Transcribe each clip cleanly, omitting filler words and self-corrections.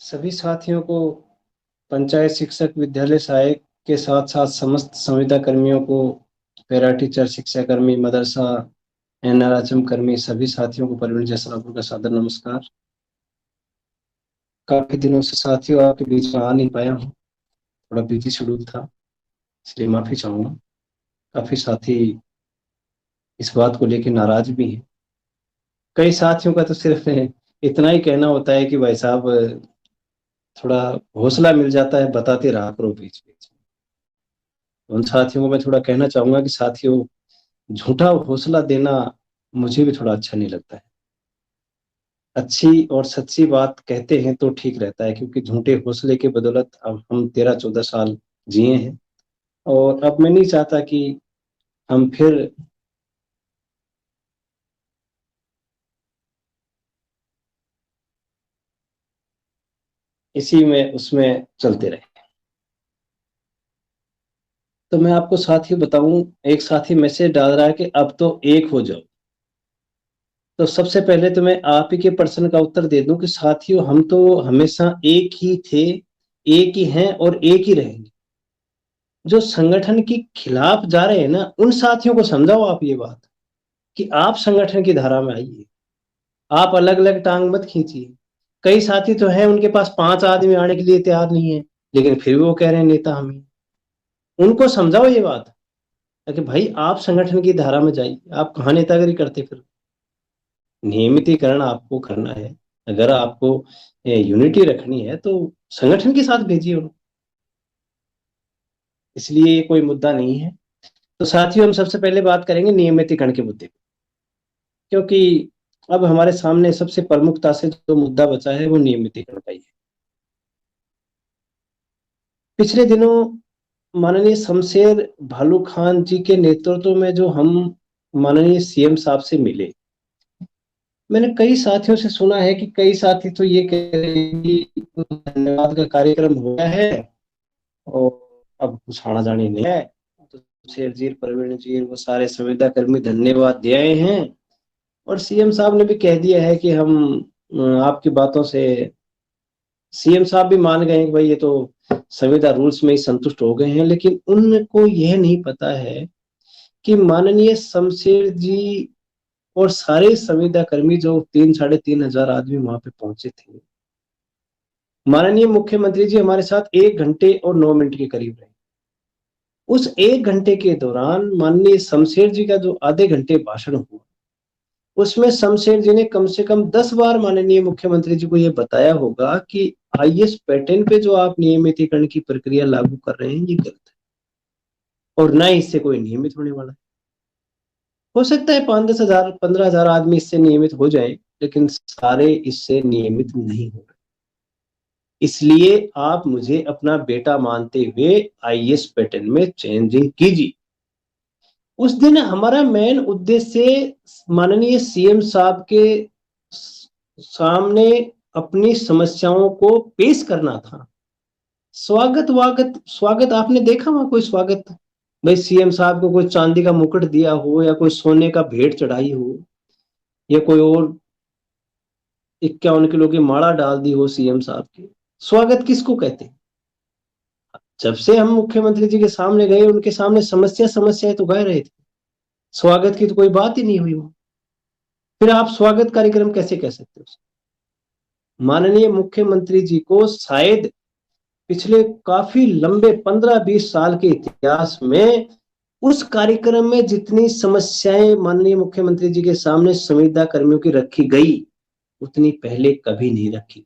सभी साथियों को, पंचायत शिक्षक, विद्यालय सहायक के साथ साथ समस्त संविदा कर्मियों को, पैरा टीचर, शिक्षा कर्मी, मदरसा, एनआरएचएम कर्मी, सभी साथियों को परवीन जैसरापुर का सादर नमस्कार। काफी दिनों से साथियों आपके बीच में आ नहीं पाया हूँ, थोड़ा बिजी शेड्यूल था, इसलिए माफी चाहूंगा। काफी साथी इस बात को लेकर नाराज भी हैं। कई साथियों का तो सिर्फ इतना ही कहना होता है कि भाई साहब थोड़ा हौसला मिल जाता है, बताते रहा करो बीच बीच में। उन साथियों को मैं थोड़ा कहना चाहूंगा कि साथियों, झूठा हौसला देना मुझे भी थोड़ा अच्छा नहीं लगता है। अच्छी और सच्ची बात कहते हैं तो ठीक रहता है, क्योंकि झूठे हौसले के बदौलत अब हम 13-14 साल जिए हैं, और अब मैं नहीं चाहता कि हम फिर इसी में उसमें चलते रहे। तो मैं आपको साथी बताऊं, एक साथी मैसेज डाल रहा है कि अब तो एक हो जाओ। तो सबसे पहले तो मैं आप ही के प्रश्न का उत्तर दे दूं कि साथियों, हम तो हमेशा एक ही थे, एक ही हैं और एक ही रहेंगे। जो संगठन के खिलाफ जा रहे हैं ना, उन साथियों को समझाओ आप ये बात कि आप संगठन की धारा में आइए, आप अलग अलग टांग मत खींचिए। कई साथी तो हैं, उनके पास 5 आदमी आने के लिए तैयार नहीं है, लेकिन फिर भी वो कह रहे हैं नेता हमें। उनको समझाओ ये बात कि भाई आप संगठन की धारा में जाइए, आप कहाँ नेतागिरी करते फिर। नियमितीकरण आपको करना है, अगर आपको यूनिटी रखनी है तो संगठन के साथ भेजिए उनको। इसलिए ये कोई मुद्दा नहीं है। तो साथियों, हम सबसे पहले बात करेंगे नियमितीकरण के मुद्दे पे, क्योंकि अब हमारे सामने सबसे प्रमुखता से जो मुद्दा बचा है वो नियमितीकरण का ही है। पिछले दिनों माननीय शमशेर भालू खान जी के नेतृत्व में जो हम माननीय सीएम साहब से मिले, मैंने कई साथियों से सुना है कि कई साथी तो ये कह रहे हैं कि धन्यवाद का कार्यक्रम हो गया है और अब कुछ आना जानी नहीं है। तो शेर जी, प्रवीण जी, वो सारे संविदा कर्मी धन्यवाद दे आए हैं, और सीएम साहब ने भी कह दिया है कि हम आपकी बातों से, सीएम साहब भी मान गए हैं कि भाई ये तो संविदा रूल्स में ही संतुष्ट हो गए हैं। लेकिन उनको यह नहीं पता है कि माननीय शमशेर जी और सारे संविदा कर्मी, जो 3-3.5 हजार आदमी वहां पे पहुंचे थे, माननीय मुख्यमंत्री जी हमारे साथ 1 घंटे और 9 मिनट के करीब रहे। उस 1 घंटे के दौरान माननीय शमशेर जी का जो आधे घंटे भाषण हुआ, उसमें शमशेर जी ने कम से कम 10 बार माननीय मुख्यमंत्री जी को यह बताया होगा कि आईएएस पैटर्न पे जो आप नियमितीकरण की प्रक्रिया लागू कर रहे हैं ये गलत है, और ना ही इससे कोई नियमित होने वाला है। हो सकता है 5-10 हजार, 15 हजार आदमी इससे नियमित हो जाए, लेकिन सारे इससे नियमित नहीं हो रहे। इसलिए आप मुझे अपना बेटा मानते हुए आईएएस पैटर्न में चेंजिंग कीजिए। उस दिन हमारा मेन उद्देश्य माननीय सीएम साहब के सामने अपनी समस्याओं को पेश करना था। स्वागत वागत, स्वागत आपने देखा वहां कोई स्वागत? भाई सीएम साहब को कोई चांदी का मुकुट दिया हो, या कोई सोने का भेंट चढ़ाई हो, या कोई और 51 किलो की माला डाल दी हो सीएम साहब की, स्वागत किसको कहते हैं? जब से हम मुख्यमंत्री जी के सामने गए, उनके सामने समस्या समस्याएं तो गा रहे थे, स्वागत की तो कोई बात ही नहीं हुई वहां। फिर आप स्वागत कार्यक्रम कैसे कह सकते हो? माननीय मुख्यमंत्री जी को शायद पिछले काफी लंबे 15-20 साल के इतिहास में उस कार्यक्रम में जितनी समस्याएं माननीय मुख्यमंत्री जी के सामने संविदा कर्मियों की रखी गई, उतनी पहले कभी नहीं रखी।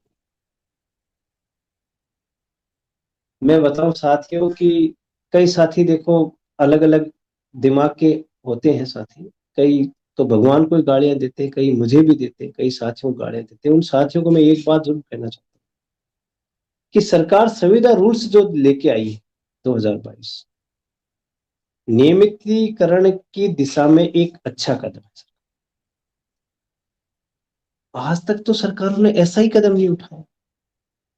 मैं बताऊं साथियों कि कई साथी देखो अलग अलग दिमाग के होते हैं साथी। कई तो भगवान को गालियां देते हैं, कई मुझे भी देते हैं, कई साथियों को गालियां देते हैं। उन साथियों को मैं एक बात जरूर कहना चाहता हूँ कि सरकार संविदा रूल्स जो लेके आई है 2022, नियमितीकरण की दिशा में एक अच्छा कदम है। आज तक तो सरकारों ने ऐसा ही कदम नहीं उठाया।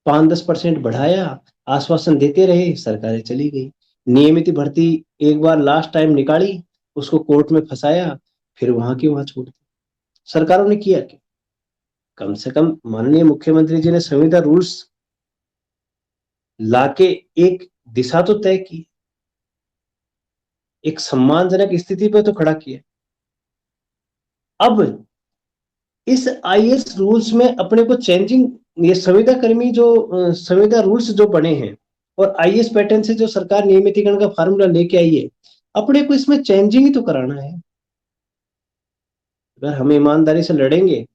5-10% बढ़ाया, आश्वासन देते रहे, सरकारें चली गई। नियमित भर्ती एक बार लास्ट टाइम निकाली, उसको कोर्ट में फंसाया, फिर वहां की वहां छोड़ दी। सरकारों ने किया क्या? कम से कम माननीय मुख्यमंत्री जी ने संविदा रूल्स लाके एक दिशा तो तय की, एक सम्मानजनक स्थिति पर तो खड़ा किया। अब इस आईएएस रूल्स में अपने को चेंजिंग, ये संविदा कर्मी जो संविदा रूल्स जो बने हैं और आईएएस पैटर्न से जो सरकार नियमितीकरण का फार्मूला लेके आई है, अपने को इसमें चेंजिंग ही तो कराना है। अगर हम ईमानदारी से लड़ेंगे,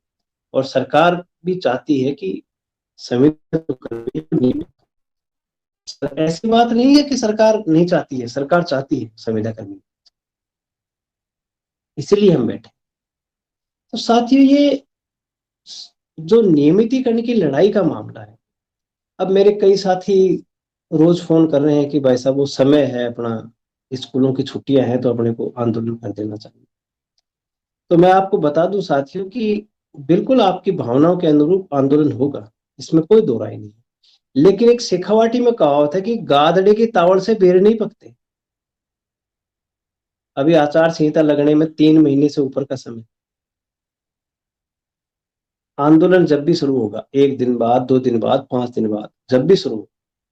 और सरकार भी चाहती है कि संविदा कर्मी को नियमित, ऐसी बात नहीं है कि सरकार नहीं चाहती है, सरकार चाहती है संविदा कर्मी, इसलिए हम बैठे। तो साथियों, ये जो नियमितीकरण की लड़ाई का मामला है, अब मेरे कई साथी रोज फोन कर रहे हैं कि भाई साहब वो समय है अपना, स्कूलों की छुट्टियां हैं तो अपने को आंदोलन कर देना चाहिए। तो मैं आपको बता दूं साथियों कि बिल्कुल आपकी भावनाओं के अनुरूप आंदोलन होगा, इसमें कोई दो राय नहीं है। लेकिन एक शेखावाटी में कहावत है कि गादड़े की तावड़ से बेर नहीं पकते। अभी आचार संहिता लगने में 3 महीने से ऊपर का समय, आंदोलन जब भी शुरू होगा, 1 दिन बाद, 2 दिन बाद, 5 दिन बाद, जब भी शुरू हो,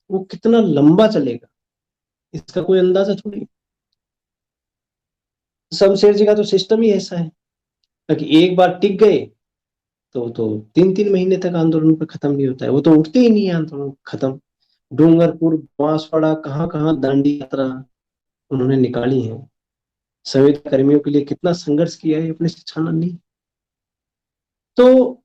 वो कितना लंबा चलेगा इसका कोई अंदाजा थोड़ी। शमशेर जी का तो सिस्टम ही ऐसा है कि एक बार टिक गए तो 3 3 महीने तक आंदोलन पे खत्म नहीं होता है, वो तो उठते ही नहीं है आंदोलन खत्म। डूंगरपुर, बांसवाड़ा, कहाँ कहाँ दांडी यात्रा उन्होंने निकाली है, संविदा कर्मियों के लिए कितना संघर्ष किया है अपने से छाना नहीं। तो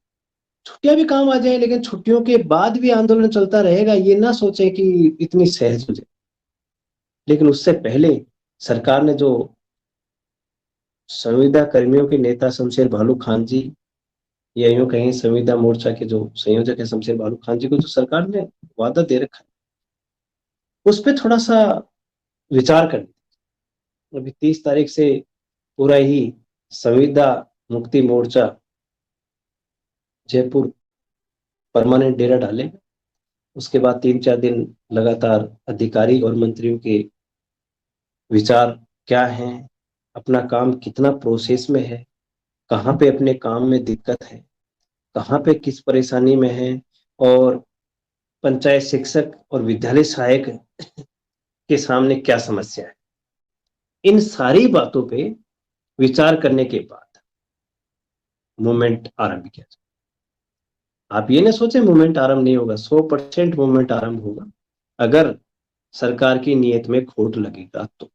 छुट्टियां भी काम आ जाए, लेकिन छुट्टियों के बाद भी आंदोलन चलता रहेगा, ये ना सोचे कि इतनी सहज हो जाए। लेकिन उससे पहले सरकार ने जो संविदा कर्मियों के नेता शमशेर भालू खान जी, या यूं कहें संविदा मोर्चा के जो संयोजक है शमशेर भालू खान जी को, जो सरकार ने वादा दे रखा है, उस पर थोड़ा सा विचार करना। अभी 30 तारीख से पूरा ही संविदा मुक्ति मोर्चा जयपुर परमानेंट डेरा डालेगा। उसके बाद 3 4 दिन लगातार अधिकारी और मंत्रियों के विचार क्या हैं, अपना काम कितना प्रोसेस में है, कहाँ पे अपने काम में दिक्कत है, कहाँ पे किस परेशानी में है, और पंचायत शिक्षक और विद्यालय सहायक के सामने क्या समस्या है। इन सारी बातों पे विचार करने के बाद मूवमेंट आरंभ किया जाए। आप ये ना सोचे मूवमेंट आरंभ नहीं होगा, 100% मूवमेंट आरंभ होगा, अगर सरकार की नीयत में खोट लगेगा तो।